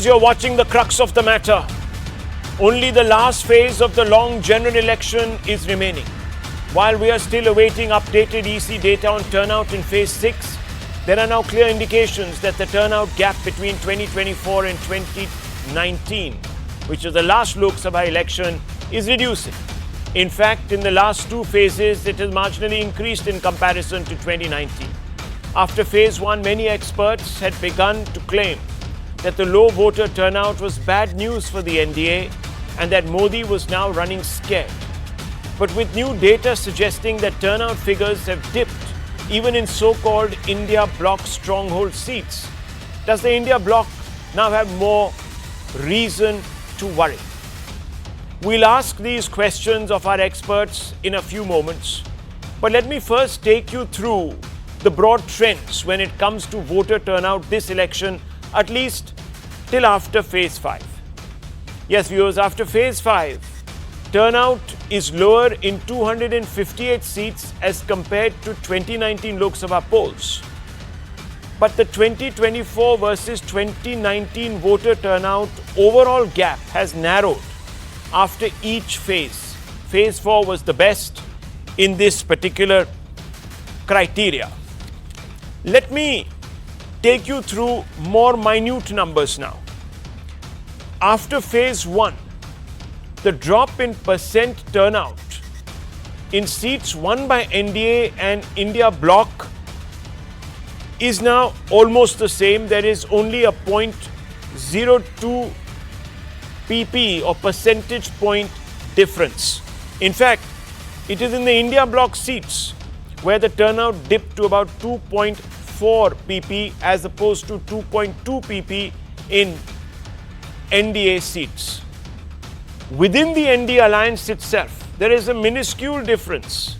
You're watching the crux of the matter. Only the last phase of the long general election is remaining. While we are still awaiting updated EC data on turnout in phase 6, there are now clear indications that the turnout gap between 2024 and 2019, which is the last Lok Sabha election, is reducing. In fact, in the last two phases, it has marginally increased in comparison to 2019. After phase 1, many experts had begun to claim that the low voter turnout was bad news for the NDA and that Modi was now running scared. But with new data suggesting that turnout figures have dipped even in so-called India Bloc stronghold seats, does the India Bloc now have more reason to worry? We'll ask these questions of our experts in a few moments, but let me first take you through the broad trends when it comes to voter turnout this election, at least till after phase 5. Yes, viewers, after phase 5, turnout is lower in 258 seats as compared to 2019 Lok Sabha polls. But the 2024 versus 2019 voter turnout overall gap has narrowed after each phase. Phase 4 was the best in this particular criteria. Let me take you through more minute numbers now. After phase 1, the drop in percent turnout in seats won by NDA and India Bloc is now almost the same. There is only a 0.02 pp or percentage point difference. In fact, it is in the India Bloc seats where the turnout dipped to about 2.4 pp as opposed to 2.2 pp in NDA seats. Within the NDA alliance itself, there is a minuscule difference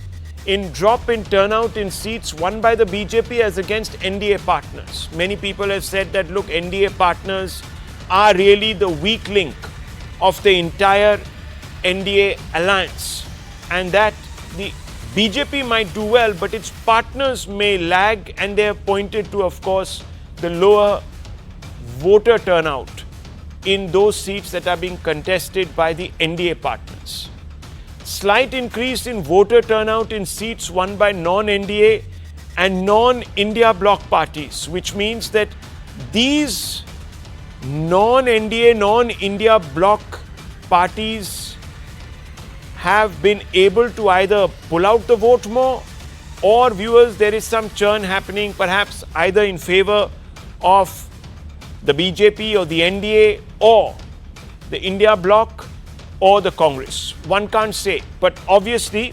in drop in turnout in seats won by the BJP as against NDA partners. Many people have said that, look, NDA partners are really the weak link of the entire NDA alliance, and that the BJP might do well, but its partners may lag, and they have pointed to, of course, the lower voter turnout in those seats that are being contested by the NDA partners. Slight increase in voter turnout in seats won by non-NDA and non-India Bloc parties, which means that these non-NDA, non-India Bloc parties have been able to either pull out the vote more, or, viewers, there is some churn happening, perhaps either in favor of the BJP or the NDA or the India Bloc or the Congress. One can't say. But obviously,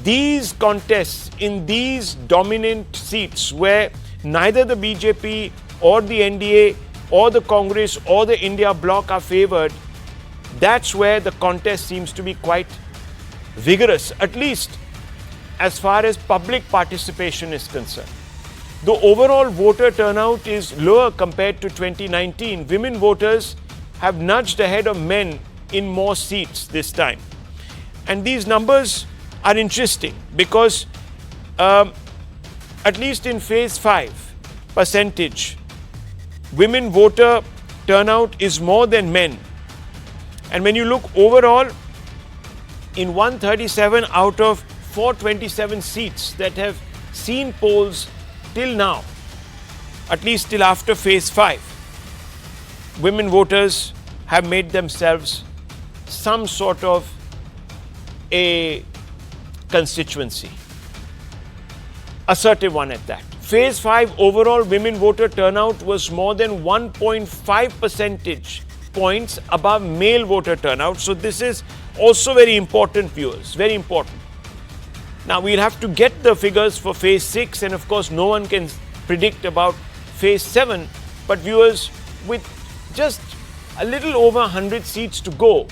these contests in these dominant seats where neither the BJP or the NDA or the Congress or the India Bloc are favored, that's where the contest seems to be quite vigorous, at least as far as public participation is concerned. The overall voter turnout is lower compared to 2019. Women voters have nudged ahead of men in more seats this time. And these numbers are interesting because at least in phase 5 percentage, women voter turnout is more than men. And when you look overall, in 137 out of 427 seats that have seen polls till now, at least till after phase 5, women voters have made themselves some sort of a constituency. Assertive one at that. Phase 5 overall women voter turnout was more than 1.5 percentage points above male voter turnout. So this is also very important, viewers, very important. Now, we'll have to get the figures for phase 6, and of course, no one can predict about phase 7. But viewers, with just a little over 100 seats to go,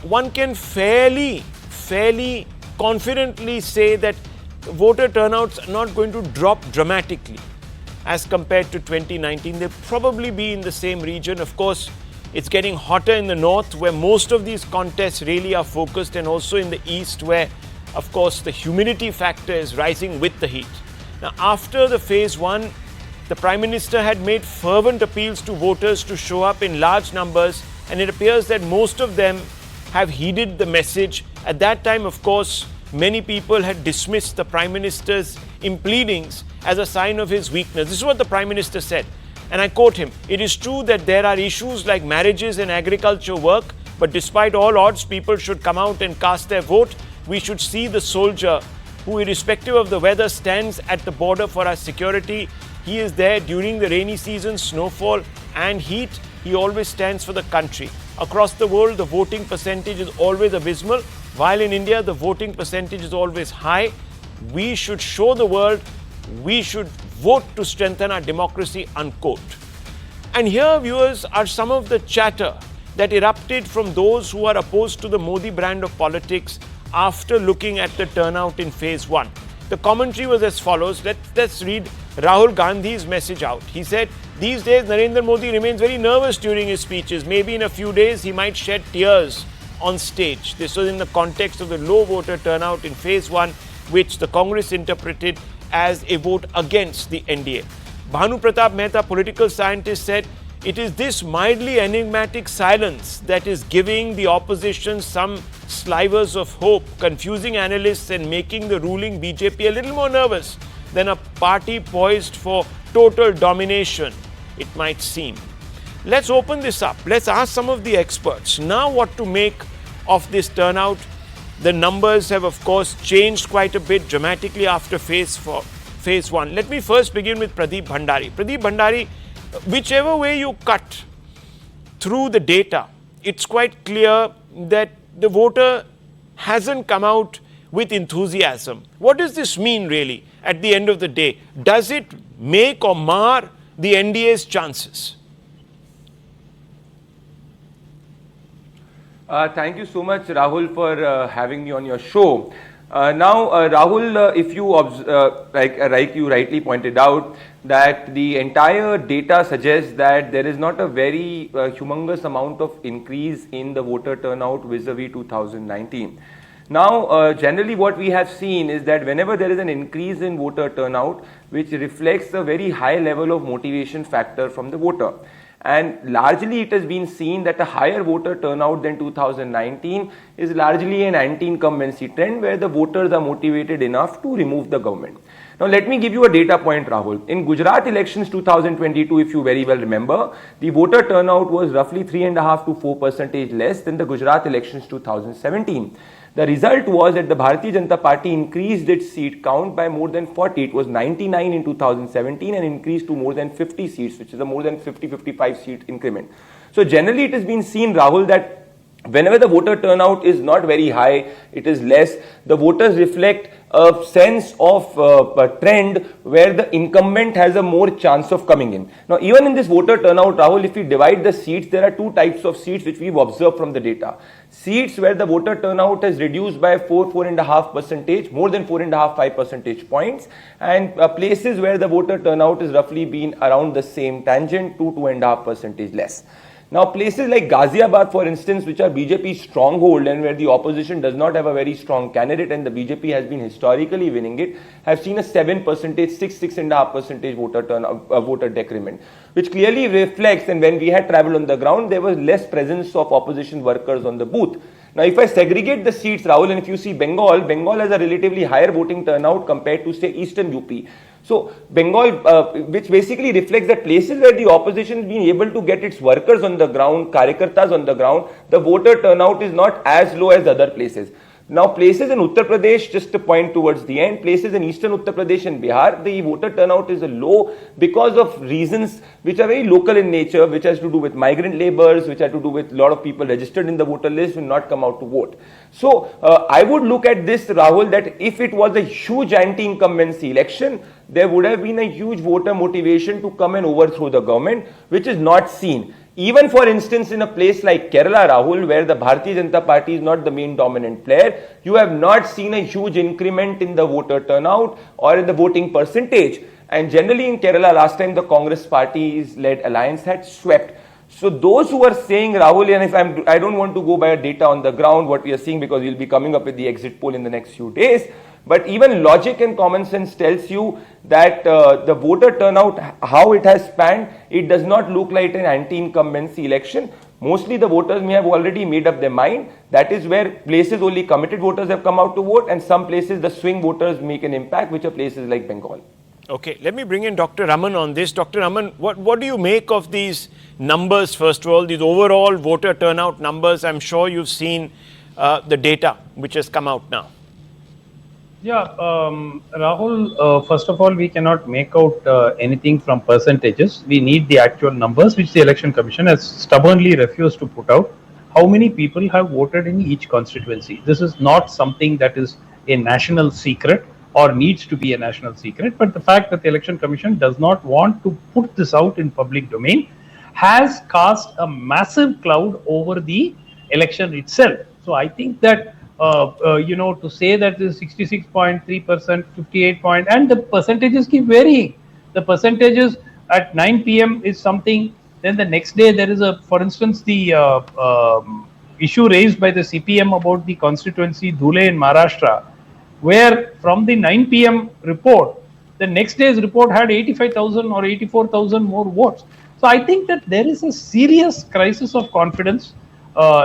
one can fairly confidently say that voter turnouts are not going to drop dramatically as compared to 2019. They'll probably be in the same region. Of course, it's getting hotter in the north, where most of these contests really are focused, and also in the east, where of course the humidity factor is rising with the heat. Now, after the phase 1, The Prime Minister had made fervent appeals to voters to show up in large numbers, and it appears that most of them have heeded the message. At that time, of course, many people had dismissed the Prime Minister's pleadings as a sign of his weakness. This is what the Prime Minister said, and I quote him, "It is true that there are issues like marriages and agriculture work, but despite all odds, people should come out and cast their vote. We should see the soldier who, irrespective of the weather, stands at the border for our security. He is there during the rainy season, snowfall and heat. He always stands for the country. Across the world, the voting percentage is always abysmal, while in India, the voting percentage is always high. We should show the world we should vote to strengthen our democracy," unquote. And here, viewers, are some of the chatter that erupted from those who are opposed to the Modi brand of politics after looking at the turnout in phase 1. The commentary was as follows. Let's read Rahul Gandhi's message out. He said, "These days, Narendra Modi remains very nervous during his speeches. Maybe in a few days, he might shed tears on stage." This was in the context of the low voter turnout in phase 1, which the Congress interpreted as a vote against the NDA. Bhanu Pratap Mehta, political scientist, said, "It is this mildly enigmatic silence that is giving the opposition some slivers of hope, confusing analysts and making the ruling BJP a little more nervous than a party poised for total domination, it might seem." Let's open this up. Let's ask some of the experts now what to make of this turnout. The numbers have, of course, changed quite a bit dramatically after phase 1. Let me first begin with Pradeep Bhandari. Pradeep Bhandari, whichever way you cut through the data, it's quite clear that the voter hasn't come out with enthusiasm. What does this mean really at the end of the day? Does it make or mar the NDA's chances? Thank you so much, Rahul, for having me on your show. Rahul, if you like you rightly pointed out, that the entire data suggests that there is not a very humongous amount of increase in the voter turnout vis-a-vis 2019. Now, generally what we have seen is that whenever there is an increase in voter turnout, which reflects a very high level of motivation factor from the voter. And largely it has been seen that a higher voter turnout than 2019 is largely an anti-incumbency trend where the voters are motivated enough to remove the government. Now let me give you a data point, Rahul. In Gujarat elections 2022, if you very well remember, the voter turnout was roughly 3.5 to 4% less than the Gujarat elections 2017. The result was that the Bharatiya Janata Party increased its seat count by more than 40. It was 99 in 2017 and increased to more than 50 seats, which is a more than 50-55 seat increment. So generally it has been seen, Rahul, that whenever the voter turnout is not very high, it is less, the voters reflect a sense of a trend where the incumbent has a more chance of coming in. Now, even in this voter turnout, Rahul, if we divide the seats, there are two types of seats which we've observed from the data. Seats where the voter turnout has reduced by 4.5%, more than 4.5-5 percentage points, and places where the voter turnout is roughly been around the same tangent, 2.5% less. Now, places like Ghaziabad, for instance, which are BJP's stronghold and where the opposition does not have a very strong candidate and the BJP has been historically winning it, have seen a 6.5% voter decrement, which clearly reflects, and when we had traveled on the ground, there was less presence of opposition workers on the booth. Now, if I segregate the seats, Rahul, and if you see Bengal has a relatively higher voting turnout compared to, say, Eastern UP. So, Bengal, which basically reflects that places where the opposition is being able to get its workers on the ground, Karyakartas on the ground, the voter turnout is not as low as other places. Now, places in Uttar Pradesh, just to point towards the end, places in Eastern Uttar Pradesh and Bihar, the voter turnout is low because of reasons which are very local in nature, which has to do with migrant laborers, which have to do with a lot of people registered in the voter list will not come out to vote. So, I would look at this, Rahul, that if it was a huge anti-incumbency election, there would have been a huge voter motivation to come and overthrow the government, which is not seen. Even for instance, in a place like Kerala, Rahul, where the Bharatiya Janata Party is not the main dominant player, you have not seen a huge increment in the voter turnout or in the voting percentage. And generally in Kerala, last time the Congress party's led alliance had swept. So those who are saying, Rahul, and if I don't want to go by data on the ground, what we are seeing, because we'll be coming up with the exit poll in the next few days. But even logic and common sense tells you that the voter turnout, how it has spanned, it does not look like an anti-incumbency election. Mostly the voters may have already made up their mind. That is where places only committed voters have come out to vote, and some places the swing voters make an impact, which are places like Bengal. Okay, let me bring in Dr. Raman on this. Dr. Raman, what do you make of these numbers, first of all, these overall voter turnout numbers? I'm sure you've seen the data which has come out now. Yeah, Rahul, first of all, we cannot make out anything from percentages. We need the actual numbers, which the Election Commission has stubbornly refused to put out. How many people have voted in each constituency? This is not something that is a national secret or needs to be a national secret, but the fact that the Election Commission does not want to put this out in public domain has cast a massive cloud over the election itself. So I think that to say that this 66.3%, 58 point, and the percentages keep varying. The percentages at 9 p.m. is something. Then the next day there is for instance, the issue raised by the CPM about the constituency Dhule in Maharashtra, where from the 9 p.m. report, the next day's report had 85,000 or 84,000 more votes. So I think that there is a serious crisis of confidence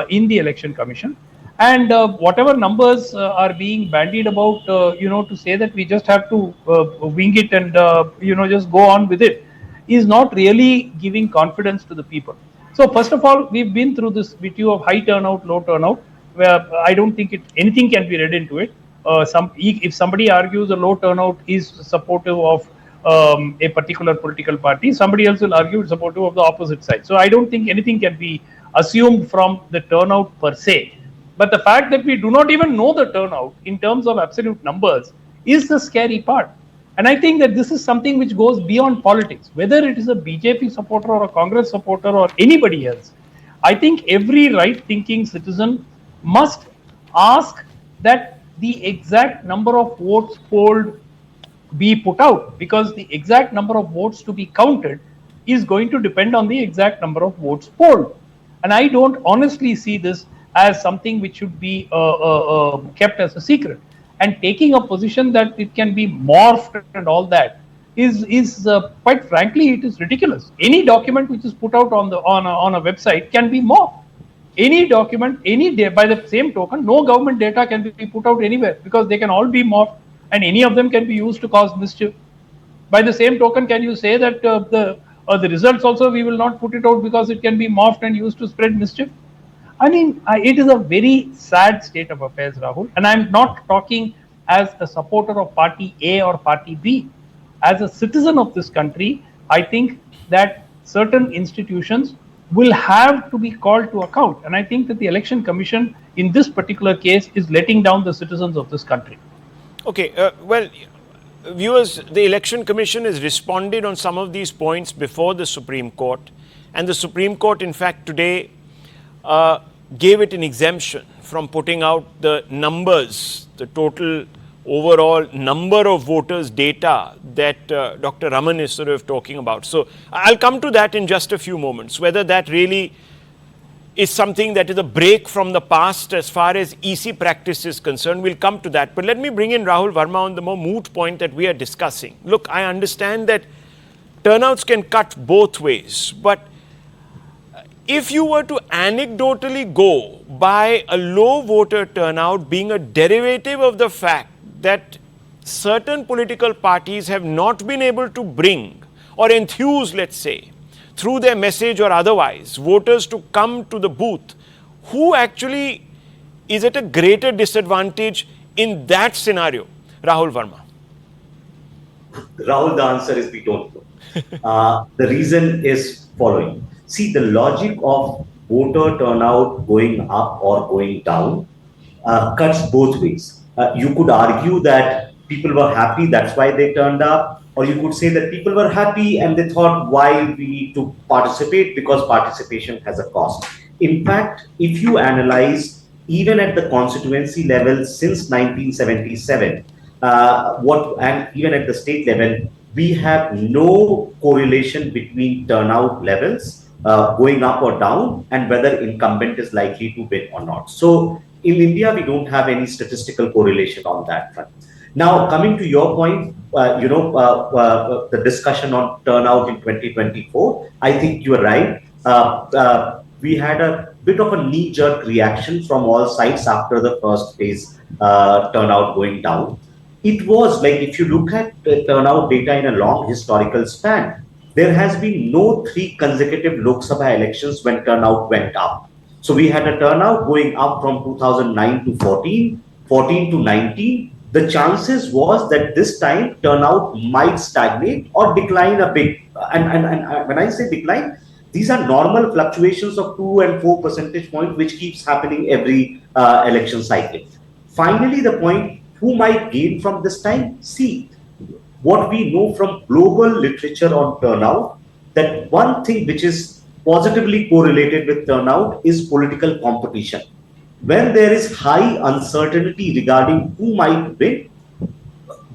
in the Election Commission. And whatever numbers are being bandied about, to say that we just have to wing it and, just go on with it, is not really giving confidence to the people. So first of all, we've been through this video of high turnout, low turnout, where I don't think anything can be read into it. If somebody argues a low turnout is supportive of a particular political party, somebody else will argue it's supportive of the opposite side. So I don't think anything can be assumed from the turnout per se. But the fact that we do not even know the turnout in terms of absolute numbers is the scary part. And I think that this is something which goes beyond politics, whether it is a BJP supporter or a Congress supporter or anybody else. I think every right-thinking citizen must ask that the exact number of votes polled be put out, because the exact number of votes to be counted is going to depend on the exact number of votes polled. And I don't honestly see this as something which should be kept as a secret. And taking a position that it can be morphed and all that is quite frankly, it is ridiculous. Any document which is put out on a website can be morphed. Any document, any day, by the same token, no government data can be put out anywhere, because they can all be morphed, and any of them can be used to cause mischief. By the same token, can you say that the results also we will not put it out because it can be morphed and used to spread mischief? I mean, it is a very sad state of affairs, Rahul. And I'm not talking as a supporter of party A or party B. As a citizen of this country, I think that certain institutions will have to be called to account. And I think that the Election Commission in this particular case is letting down the citizens of this country. Okay, viewers, the Election Commission has responded on some of these points before the Supreme Court. And the Supreme Court, in fact, today gave it an exemption from putting out the numbers, the total overall number of voters data that Dr. Raman is sort of talking about. So I'll come to that in just a few moments, whether that really is something that is a break from the past as far as EC practice is concerned. We'll come to that. But let me bring in Rahul Verma on the more moot point that we are discussing. Look, I understand that turnouts can cut both ways, but if you were to anecdotally go by a low voter turnout being a derivative of the fact that certain political parties have not been able to bring or enthuse, let's say, through their message or otherwise, voters to come to the booth, who actually is at a greater disadvantage in that scenario? Rahul Verma. Rahul, the answer is we don't know. The reason is following. See, the logic of voter turnout going up or going down cuts both ways. You could argue that people were happy, that's why they turned up. Or you could say that people were happy and they thought, why we need to participate, because participation has a cost. In fact, if you analyze, even at the constituency level since 1977, and even at the state level, we have no correlation between turnout levels going up or down and whether incumbent is likely to win or not. So in India, we don't have any statistical correlation on that front. Now, coming to your point, the discussion on turnout in 2024, I think you are right. We had a bit of a knee-jerk reaction from all sides after the first phase turnout going down. It was like, if you look at the turnout data in a long historical span, there has been no 3 consecutive Lok Sabha elections when turnout went up. So we had a turnout going up from 2009 to 14, 14 to 19. The chances was that this time turnout might stagnate or decline a bit. And when I say decline, these are normal fluctuations of 2 and 4 percentage points, which keeps happening every election cycle. Finally, the point, who might gain from this time? See, what we know from global literature on turnout, that one thing which is positively correlated with turnout is political competition. When there is high uncertainty regarding who might win,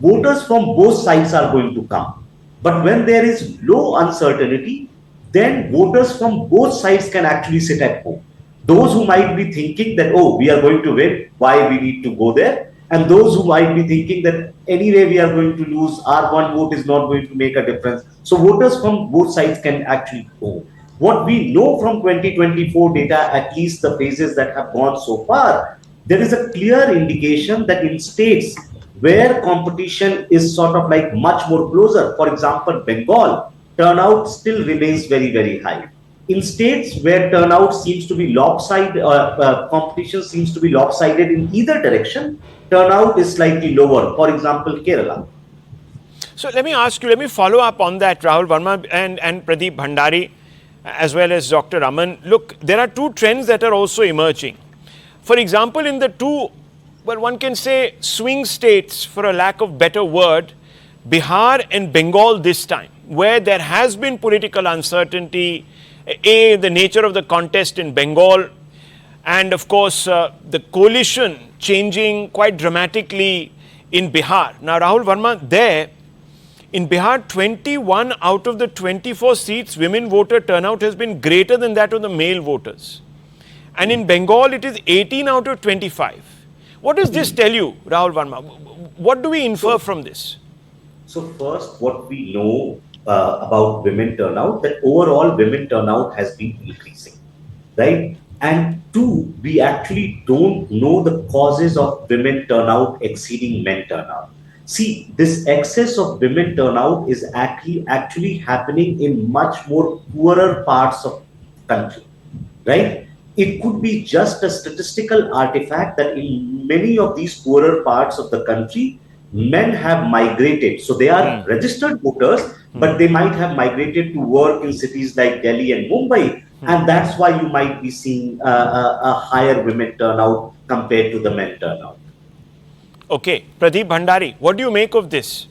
voters from both sides are going to come. But when there is low uncertainty, then voters from both sides can actually sit at home. Those who might be thinking that, oh, we are going to win, why we need to go there? And those who might be thinking that anyway we are going to lose, our one vote is not going to make a difference. So voters from both sides can actually go. What we know from 2024 data, at least the phases that have gone so far, there is a clear indication that in states where competition is sort of like much more closer, for example, Bengal, turnout still remains very, very high. In states where turnout seems to be lopsided, competition seems to be lopsided in either direction, turnout is slightly lower. For example, Kerala. So let me ask you, let me follow up on that, Rahul Verma and Pradeep Bhandari, as well as Dr. Aman. Look, there are two trends that are also emerging. For example, in the two, well, one can say swing states, for a lack of better word, Bihar and Bengal this time, where there has been political uncertainty, the nature of the contest in Bengal, and of course, the coalition changing quite dramatically in Bihar. Now, Rahul Verma, there, in Bihar, 21 out of the 24 seats, women voter turnout has been greater than that of the male voters. And in Bengal, it is 18 out of 25. What does this tell you, Rahul Verma? What do we infer from this? So first, what we know about women turnout, that overall women turnout has been increasing, right? And two, we actually don't know the causes of women turnout exceeding men turnout. See, this excess of women turnout is actually happening in much more poorer parts of country, right? It could be just a statistical artifact that in many of these poorer parts of the country, men have migrated. So they are registered voters, but they might have migrated to work in cities like Delhi and Mumbai. And that's why you might be seeing a higher women turnout compared to the men turnout. Okay, Pradeep Bhandari, what do you make of this?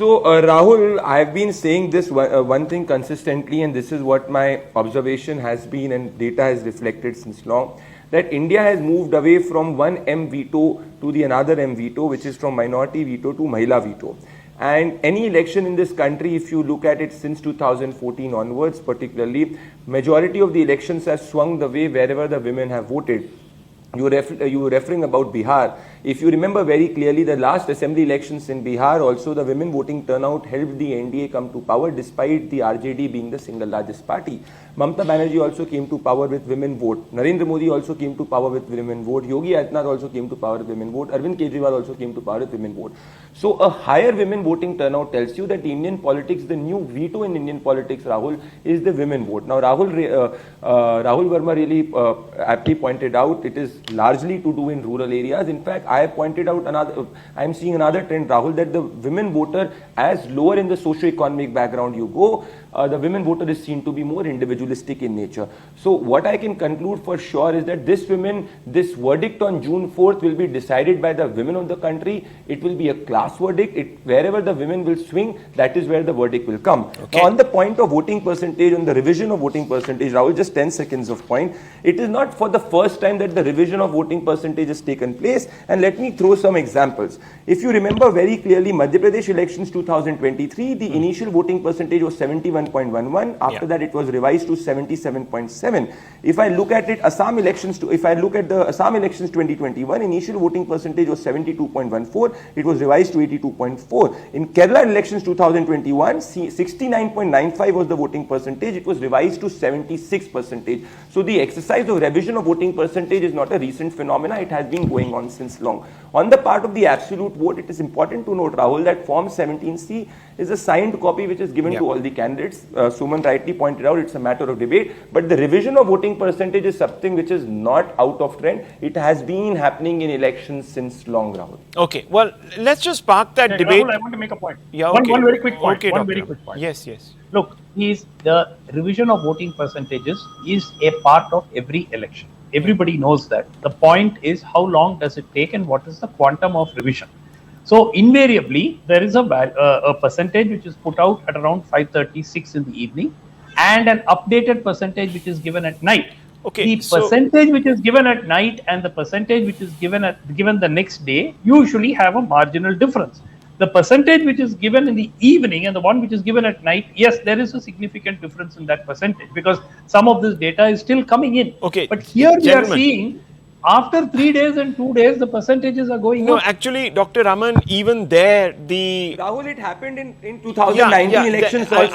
Rahul, I've been saying this one thing consistently, and this is what my observation has been and data has reflected since long, that India has moved away from one M veto to the another M veto, which is from minority veto to Mahila veto. And any election in this country, if you look at it since 2014 onwards, particularly, majority of the elections have swung the way wherever the women have voted. You were referring about Bihar. If you remember very clearly, the last assembly elections in Bihar, also the women voting turnout helped the NDA come to power despite the RJD being the single largest party. Mamata Banerjee also came to power with women vote. Narendra Modi also came to power with women vote. Yogi Adityanath also came to power with women vote. Arvind Kejriwal also came to power with women vote. So a higher women voting turnout tells you that Indian politics, the new veto in Indian politics, Rahul, is the women vote. Now Rahul Verma really aptly pointed out it is largely to do in rural areas. In fact, I have pointed out I'm seeing another trend, Rahul, that the women voter, as lower in the socio-economic background you go, the women voter is seen to be more individualistic in nature. So what I can conclude for sure is that this verdict on June 4th will be decided by the women of the country. It will be a class verdict. Wherever the women will swing, that is where the verdict will come. Okay. Now, on the point of voting percentage, on the revision of voting percentage, Rahul, just 10 seconds of point. It is not for the first time that the revision revision of voting percentage has taken place, and let me throw some examples. If you remember very clearly, Madhya Pradesh elections 2023, the initial voting percentage was 71.11. After that, it was revised to 77.7. If I look at it, if I look at the Assam elections 2021, initial voting percentage was 72.14. It was revised to 82.4. In Kerala elections 2021, 69.95 was the voting percentage. It was revised to 76%. So the exercise of revision of voting percentage is not a recent phenomena. It has been going on since long. On the part of the absolute vote, it is important to note, Rahul, that Form 17C is a signed copy which is given to all the candidates. Suman rightly pointed out it's a matter of debate, but the revision of voting percentage is something which is not out of trend. It has been happening in elections since long, Rahul. Okay, well, let's just park that debate. Rahul, I want to make a point. Yeah, okay. One very quick point. Okay, one Doctor. very quick point. Yes, yes. Look, the revision of voting percentages is a part of every election. Everybody knows that. The point is how long does it take and what is the quantum of revision. So invariably, there is a percentage which is put out at around 5:36 in the evening, and an updated percentage which is given at night. Okay, the percentage which is given at night and the percentage which is given the next day usually have a marginal difference. The percentage which is given in the evening and the one which is given at night, yes, there is a significant difference in that percentage because some of this data is still coming in. Okay, but here we are gentlemen, seeing after 3 days and 2 days, the percentages are going up. No, actually, Dr. Raman, even there, Rahul, it happened in 2019 elections also.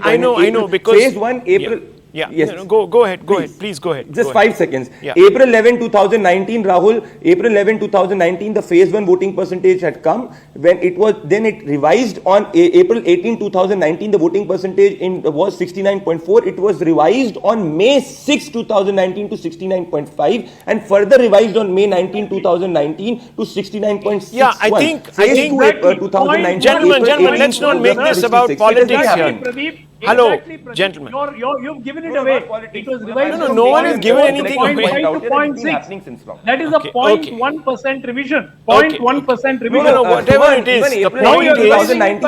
I know, because phase 1, April. Yeah, yes. No, go ahead, please go ahead. Just go 5 ahead. seconds. Yeah. April 11, 2019, Rahul, April 11, 2019, the phase 1 voting percentage had come. When it was, then it revised on April 18, 2019, the voting percentage was 69.4. It was revised on May 6, 2019 to 69.5 and further revised on May 19, 2019 to 69.61. Yeah, I think 2019. Gentlemen, let's not make this about politics here. Hello, exactly, gentlemen. You've given it away. It was revised. No one has given anything away. 0.5 to 0.6. That is a 0.1% revision. 0.1% revision. No, whatever it is, the point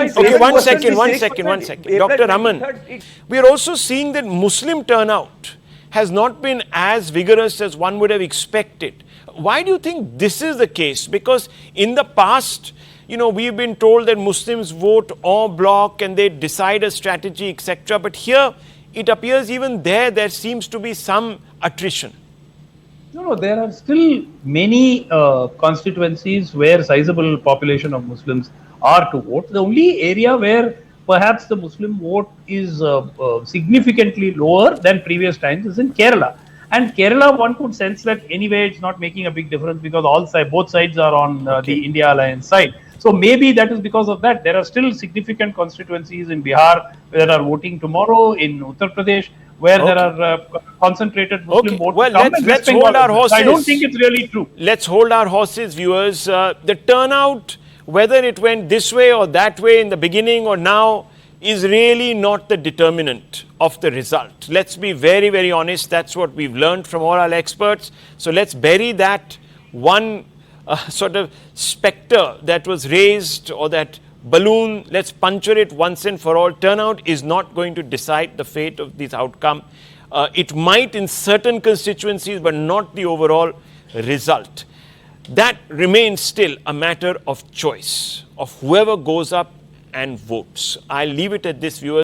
is. Okay, one second. Dr. Raman, we are also seeing that Muslim turnout has not been as vigorous as one would have expected. Why do you think this is the case? Because in the past, we've been told that Muslims vote or Bloc and they decide a strategy, etc. But here, it appears even there seems to be some attrition. No, there are still many constituencies where sizable population of Muslims are to vote. The only area where perhaps the Muslim vote is significantly lower than previous times is in Kerala. And Kerala, one could sense that anyway it's not making a big difference because both sides are on the India alliance side. So maybe that is because of that. There are still significant constituencies in Bihar that are voting tomorrow, in Uttar Pradesh, where there are concentrated Muslim votes. Well, let's hold our horses. I don't think it's really true. Let's hold our horses, viewers. The turnout, whether it went this way or that way in the beginning or now, is really not the determinant of the result. Let's be very, very honest. That's what we've learned from all our experts. So let's bury that one sort of spectre that was raised, or that balloon. Let's puncture it once and for all. Turnout is not going to decide the fate of this outcome. It might in certain constituencies, but not the overall result. That remains still a matter of choice of whoever goes up and votes. I'll leave it at this, viewers.